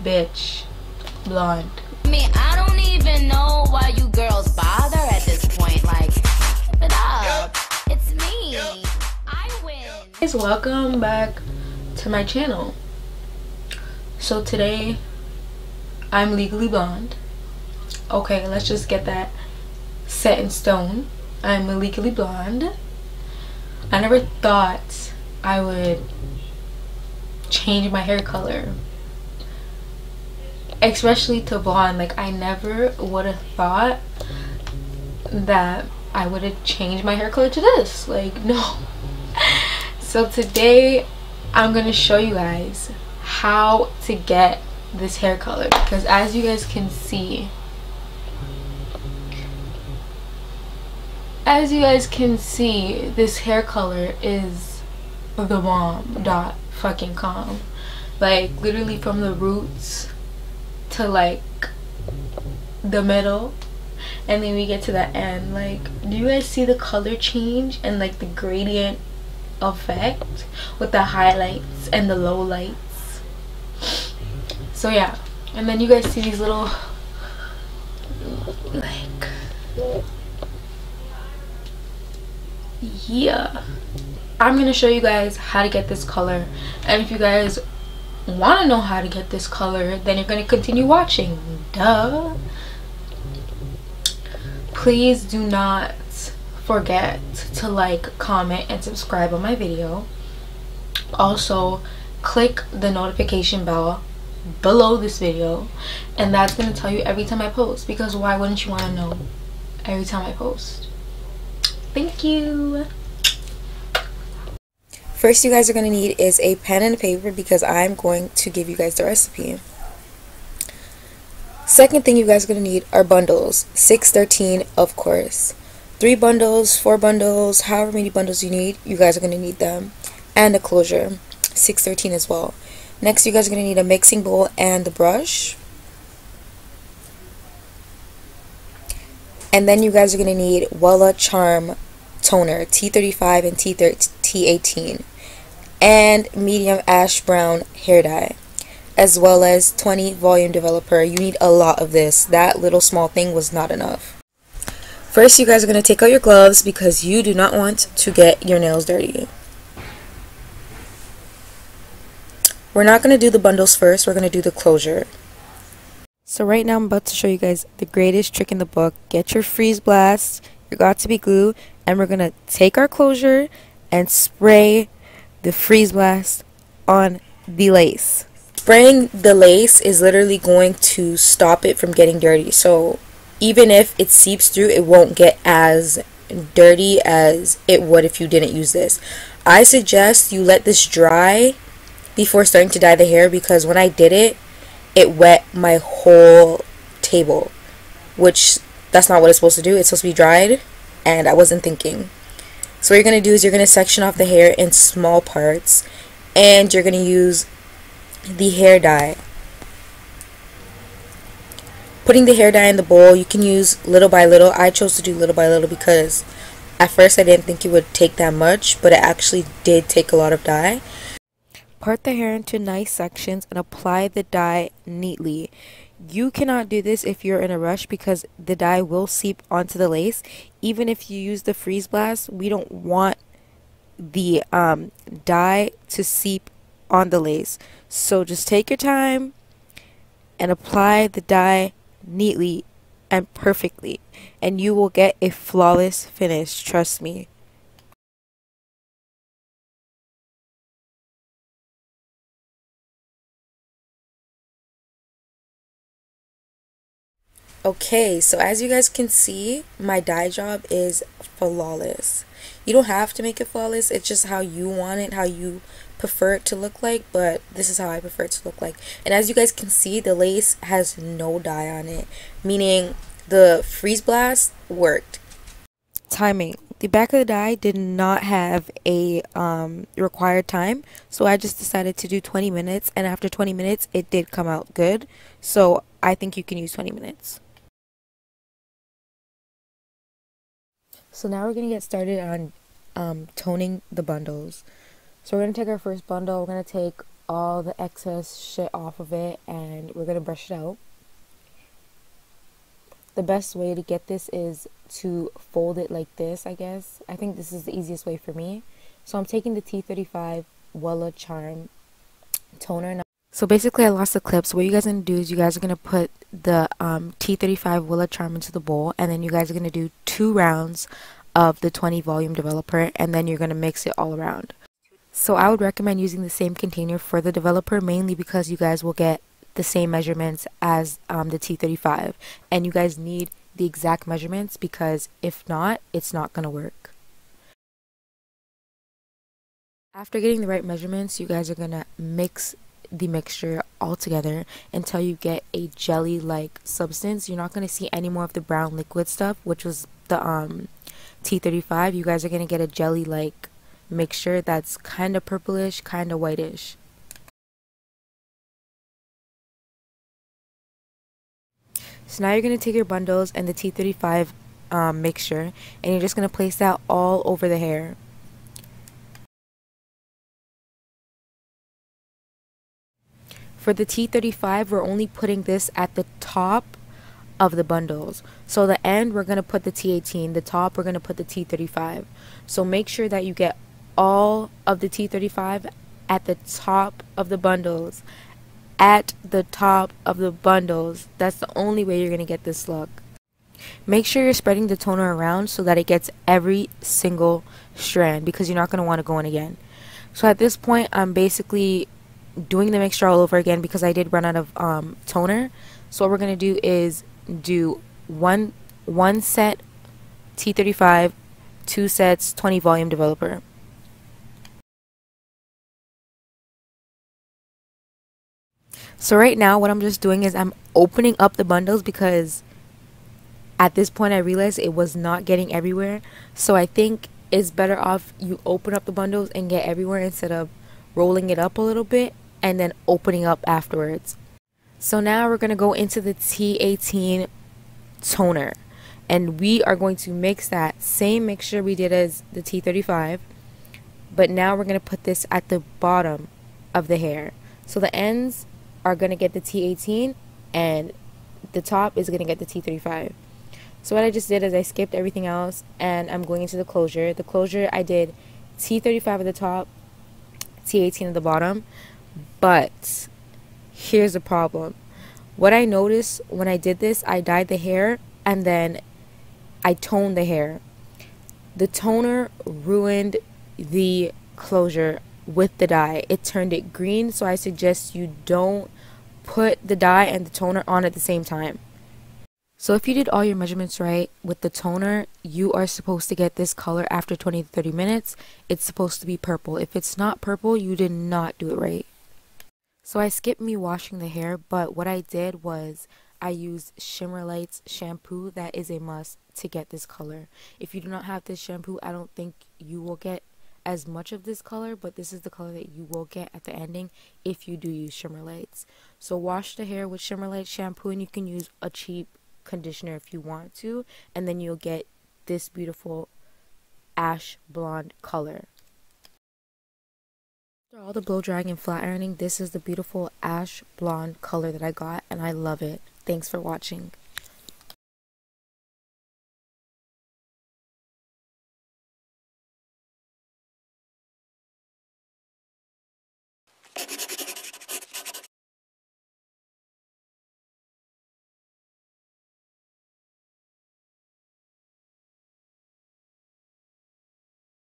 Bitch. Blonde. I mean, I don't even know why you girls bother at this point. Like, keep it up. It's me. I win. Guys, welcome back to my channel. So today, I'm legally blonde. Okay, let's just get that set in stone. I'm legally blonde. I never thought I would change my hair color, especially to blonde. Like, I never would have thought that I would have changed my hair color to this. Like, no. So today I'm gonna show you guys how to get this hair color, because as you guys can see, this hair color is the bomb dot fucking calm. Like, literally from the roots to like the middle, and then we get to the end. Like, do you guys see the color change and like the gradient effect with the highlights and the low lights? So yeah, and then you guys see these little, like, yeah, I'm gonna show you guys how to get this color. And if you guys want to know how to get this color, then you're gonna continue watching, duh. Please do not forget to like, comment, and subscribe on my video. Also, click the notification bell below this video, and that's gonna tell you every time I post, because why wouldn't you want to know every time I post? Thank you. First, you guys are going to need is a pen and a paper, because I'm going to give you guys the recipe. Second thing you guys are going to need are bundles. 613, of course. 3 bundles, 4 bundles, however many bundles you need, you guys are going to need them. And a closure. 613 as well. Next, you guys are going to need a mixing bowl and the brush. And then you guys are going to need Wella Charm toner, T35 and T18, and medium ash brown hair dye, as well as 20 volume developer. You need a lot of this. That little small thing was not enough. First, you guys are going to take out your gloves, because you do not want to get your nails dirty. We're not going to do the bundles first, we're going to do the closure. So right now I'm about to show you guys the greatest trick in the book. Get your freeze blast, your GOT2B glue, and we're going to take our closure and spray the freeze blast on the lace. Spraying the lace is literally going to stop it from getting dirty. So even if it seeps through, it won't get as dirty as it would if you didn't use this. I suggest you let this dry before starting to dye the hair, because when I did it, it wet my whole table, which that's not what it's supposed to do. It's supposed to be dried, and I wasn't thinking. So what you're going to do is you're going to section off the hair in small parts, and you're going to use the hair dye. Putting the hair dye in the bowl, you can use little by little. I chose to do little by little because at first I didn't think it would take that much, but it actually did take a lot of dye. Part the hair into nice sections and apply the dye neatly. You cannot do this if you're in a rush, because the dye will seep onto the lace. Even if you use the freeze blast, we don't want the dye to seep on the lace. So just take your time and apply the dye neatly and perfectly, and you will get a flawless finish, trust me. Okay, so as you guys can see, my dye job is flawless. You don't have to make it flawless, it's just how you want it, how you prefer it to look like, but this is how I prefer it to look like. And as you guys can see, the lace has no dye on it, meaning the freeze blast worked. Timing. The back of the dye did not have a required time, so I just decided to do 20 minutes, and after 20 minutes it did come out good, so I think you can use 20 minutes. So now we're going to get started on toning the bundles. So we're going to take our first bundle, we're going to take all the excess shit off of it, and we're going to brush it out. The best way to get this is to fold it like this, I guess. I think this is the easiest way for me. So I'm taking the T35 Wella charm toner now. So basically I lost the clips. What you guys are going to do is you guys are going to put the T35 Wella charm into the bowl, and then you guys are going to do 2 rounds of the 20 volume developer, and then you're going to mix it all around. So I would recommend using the same container for the developer, mainly because you guys will get the same measurements as the T35, and you guys need the exact measurements, because if not, it's not going to work. After getting the right measurements, you guys are going to mix the mixture all together until you get a jelly-like substance. You're not going to see any more of the brown liquid stuff, which was the T35. You guys are going to get a jelly-like mixture that's kind of purplish, kind of whitish. So now you're going to take your bundles and the T35 mixture, and you're just going to place that all over the hair. For the T35, we're only putting this at the top of the bundles. So the end, we're going to put the T18. The top, we're going to put the T35. So make sure that you get all of the T35 at the top of the bundles. At the top of the bundles. That's the only way you're going to get this look. Make sure you're spreading the toner around so that it gets every single strand, because you're not going to want to go in again. So at this point, I'm basically doing the mixture all over again because I did run out of toner. So what we're going to do is do one set T35, 2 sets 20 volume developer. So right now what I'm just doing is I'm opening up the bundles, because at this point I realized it was not getting everywhere. So I think it's better off you open up the bundles and get everywhere instead of rolling it up a little bit and then opening up afterwards. So now we're going to go into the T18 toner, and we are going to mix that same mixture we did as the T35, but now we're going to put this at the bottom of the hair. So the ends are going to get the T18 and the top is going to get the T35. So what I just did is I skipped everything else and I'm going into the closure. The closure, I did T35 at the top, T18 at the bottom, but here's the problem. What I noticed when I did this, I dyed the hair and then I toned the hair. The toner ruined the closure with the dye. It turned it green, so I suggest you don't put the dye and the toner on at the same time. So if you did all your measurements right with the toner, you are supposed to get this color after 20 to 30 minutes. It's supposed to be purple. If it's not purple, you did not do it right. So I skipped me washing the hair, but what I did was I used Shimmer Light's shampoo. That is a must to get this color. If you do not have this shampoo, I don't think you will get as much of this color, but this is the color that you will get at the ending if you do use Shimmer Lights. So wash the hair with Shimmer Light shampoo, and you can use a cheap conditioner if you want to, and then you'll get this beautiful ash blonde color. After all the blow drying and flat ironing, this is the beautiful ash blonde color that I got, and I love it. Thanks for watching.